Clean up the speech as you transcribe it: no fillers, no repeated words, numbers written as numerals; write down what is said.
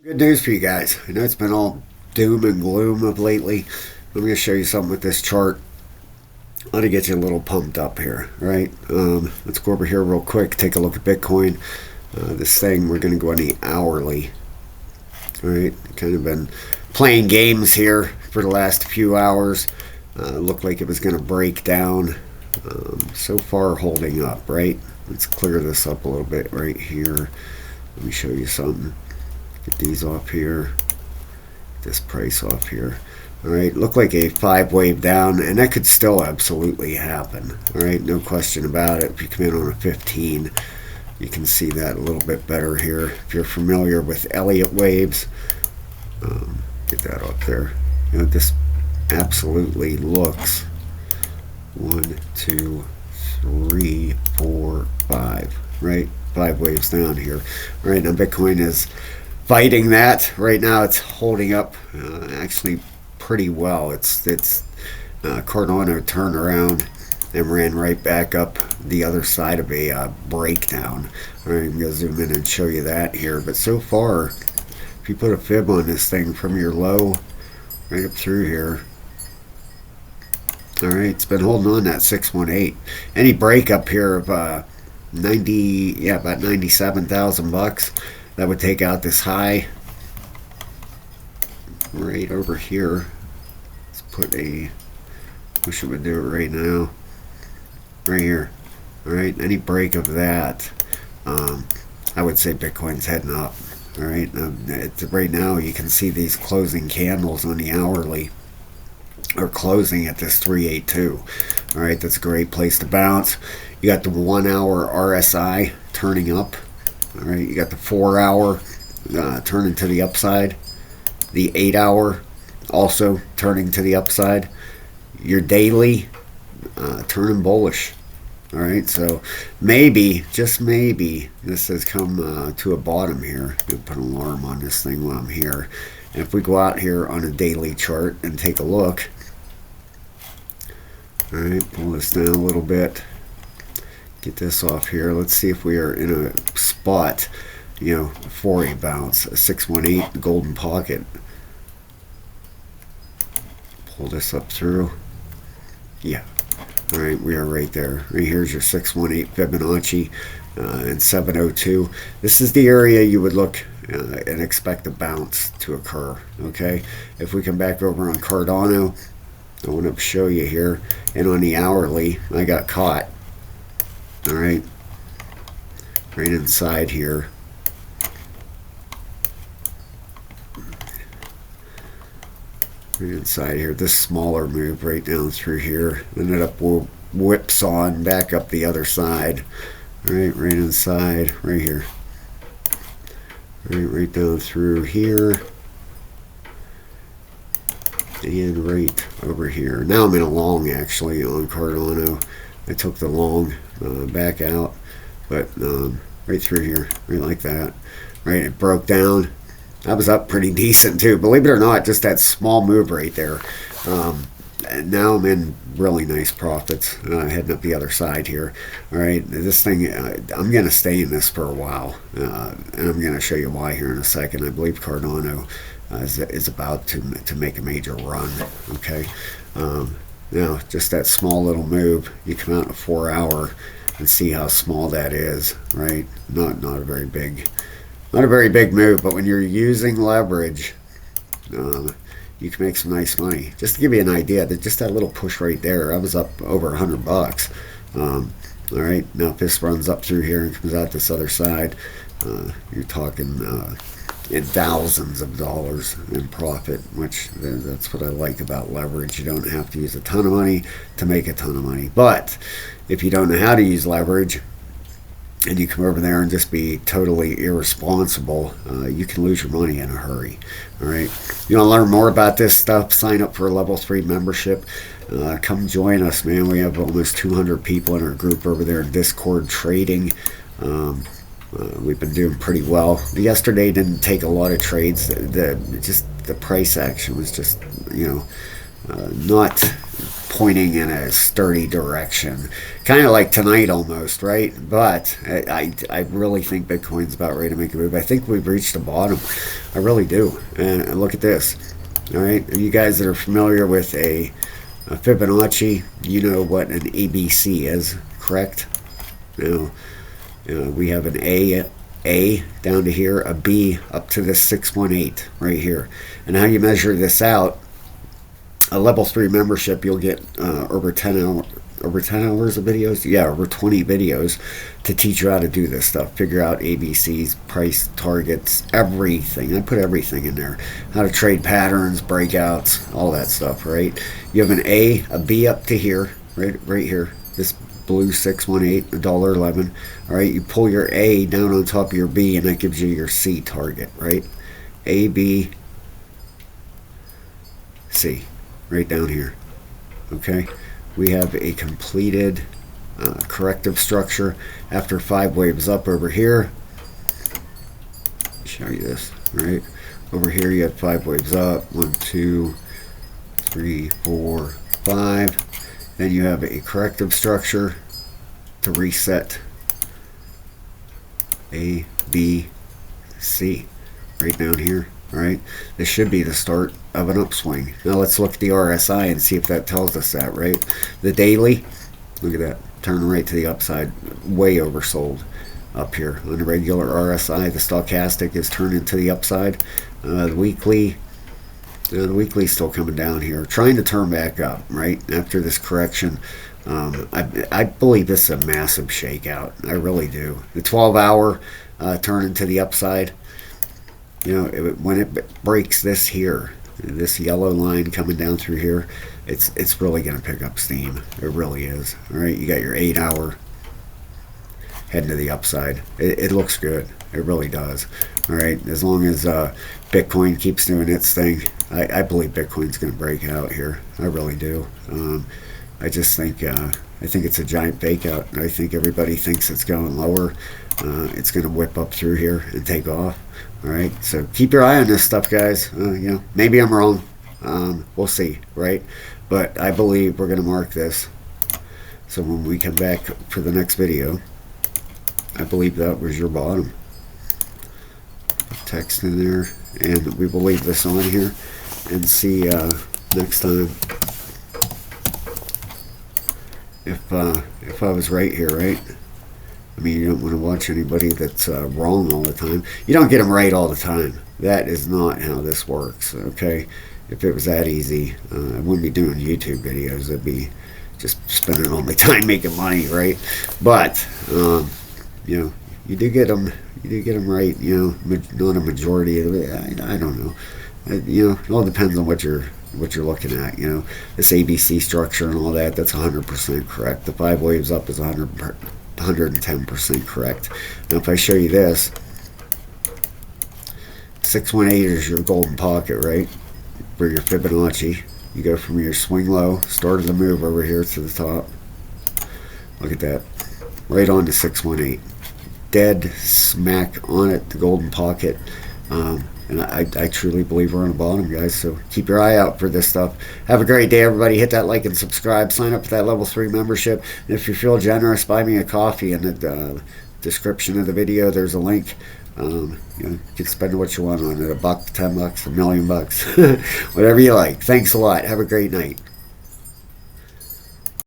Good news for you guys. I know it's been all doom and gloom of lately. I'm going to show you something with this chart. I want to get you a little pumped up here, right? Let's go over here real quick, take a look at Bitcoin. This thing, we're going to go on the hourly. All right, kind of been playing games here for the last few hours. Looked like it was going to break down. So far, holding up, right? Let's clear this up a little bit right here. Let me show you something. Get these off here. This price off here. All right, look like a 5-wave down, and that could still absolutely happen. All right, no question about it. If you come in on a 15, you can see that a little bit better here. If you're familiar with Elliott waves, get that up there. You know, this absolutely looks 1, 2, 3, 4, 5. Right, 5 waves down here. All right, now Bitcoin is fighting that. Right now it's holding up actually pretty well. It's Cardano turned around and ran right back up the other side of a breakdown. All right, I'm going to zoom in and show you that here. But so far, if you put a fib on this thing from your low right up through here, all right, it's been holding on that 618. Any break up here of about 97,000 bucks, that would take out this high right over here. Let's put a, wish it would do it right now, right here. All right, any break of that, I would say Bitcoin's heading up. All right, right now you can see these closing candles on the hourly are closing at this 382. All right, that's a great place to bounce. You got the 1 hour RSI turning up. All right, you got the 4 hour turning to the upside, the 8 hour also turning to the upside, your daily turning bullish. All right, so maybe, just maybe, this has come to a bottom here. I'm going to put an alarm on this thing while I'm here. And if we go out here on a daily chart and take a look, all right, pull this down a little bit. Get this off here. Let's see if we are in a spot, you know, for a bounce, a 618 golden pocket. Pull this up through. Yeah. All right, we are right there. Right here's your 618 Fibonacci and 702. This is the area you would look and expect a bounce to occur. Okay. If we come back over on Cardano, I want to show you here, and on the hourly, I got caught. All right, right inside here. Right inside here, this smaller move right down through here ended up whips on back up the other side. All right, right inside, right here. Right down through here. And right over here. Now I'm in a long actually on Cardano. I took the long back out, but right through here, right like that. Right, it broke down. I was up pretty decent too. Believe it or not, just that small move right there. And now I'm in really nice profits, heading up the other side here. All right, this thing, I'm going to stay in this for a while, and I'm going to show you why here in a second. I believe Cardano is about to make a major run. Okay, now just that small little move. You come out in a 4 hour and see how small that is. Right, not a very big, move. But when you're using leverage, you can make some nice money. Just to give you an idea, that just that little push right there, I was up over $100. All right, now if this runs up through here and comes out this other side, you're talking in thousands of dollars in profit, which that's what I like about leverage. You don't have to use a ton of money to make a ton of money. But if you don't know how to use leverage, and you come over there and just be totally irresponsible, you can lose your money in a hurry. All right. You want to learn more about this stuff? Sign up for a level 3 membership. Come join us, man. We have almost 200 people in our group over there in Discord trading. We've been doing pretty well. Yesterday didn't take a lot of trades. The price action was just, not pointing in a sturdy direction, kind of like tonight almost, right? But I really think Bitcoin's about ready to make a move. I think we've reached the bottom. I really do. And look at this. All right, you guys that are familiar with a Fibonacci, you know what an ABC is, correct? You know, we have an A down to here, a B up to this 618 right here. And how you measure this out, a level 3 membership, you'll get over 10 hours of videos, yeah, over 20 videos to teach you how to do this stuff, figure out ABCs, price targets, everything. I put everything in there, how to trade patterns, breakouts, all that stuff, right? You have an A, a B up to here, right here, this blue 618, $1.11. All right, you pull your A down on top of your B, and that gives you your C target, right? A, B, C, right down here. Okay, we have a completed corrective structure after 5 waves up over here. Show you this, right? Over here you have 5 waves up, 1, 2, 3, 4, 5. Then you have a corrective structure to reset A, B, C right down here. All right, this should be the start of an upswing. Now let's look at the RSI and see if that tells us that, right? The daily, look at that, turn right to the upside, way oversold up here. On the regular RSI, the stochastic is turning to the upside. The weekly still coming down here, trying to turn back up, right, after this correction. I believe this is a massive shakeout. I really do. The 12-hour turning to the upside, you know, when it breaks this here, this yellow line coming down through here, it's really going to pick up steam. It really is. All right, you got your 8-hour heading to the upside. It looks good. It really does. All right, as long as Bitcoin keeps doing its thing, I believe Bitcoin's going to break out here. I really do. I just think I think it's a giant fake out. I think everybody thinks it's going lower. It's going to whip up through here and take off. All right, so keep your eye on this stuff, guys. You know, maybe I'm wrong. We'll see, right? But I believe we're going to mark this. So when we come back for the next video, I believe that was your bottom. Text in there, and we will leave this on here and see next time if I was right here, right? I mean, you don't want to watch anybody that's wrong all the time. You don't get them right all the time. That is not how this works, okay? If it was that easy, I wouldn't be doing YouTube videos. I'd be just spending all my time making money, right? But you know, you do get them right. You know, not a majority of it. I don't know. You know, it all depends on what you're looking at. You know, this ABC structure and all that. That's 100% correct. The 5 waves up is 110% correct. Now, if I show you this, 618 is your golden pocket, right? For your Fibonacci, you go from your swing low, start of the move over here to the top. Look at that, right on to 618, dead smack on it, the golden pocket. And I truly believe we're on the bottom, guys. So keep your eye out for this stuff. Have a great day, everybody. Hit that like and subscribe. Sign up for that level 3 membership. And if you feel generous, buy me a coffee. In the description of the video, there's a link. You know, you can spend what you want on it, $1, $10, $1 million, whatever you like. Thanks a lot. Have a great night.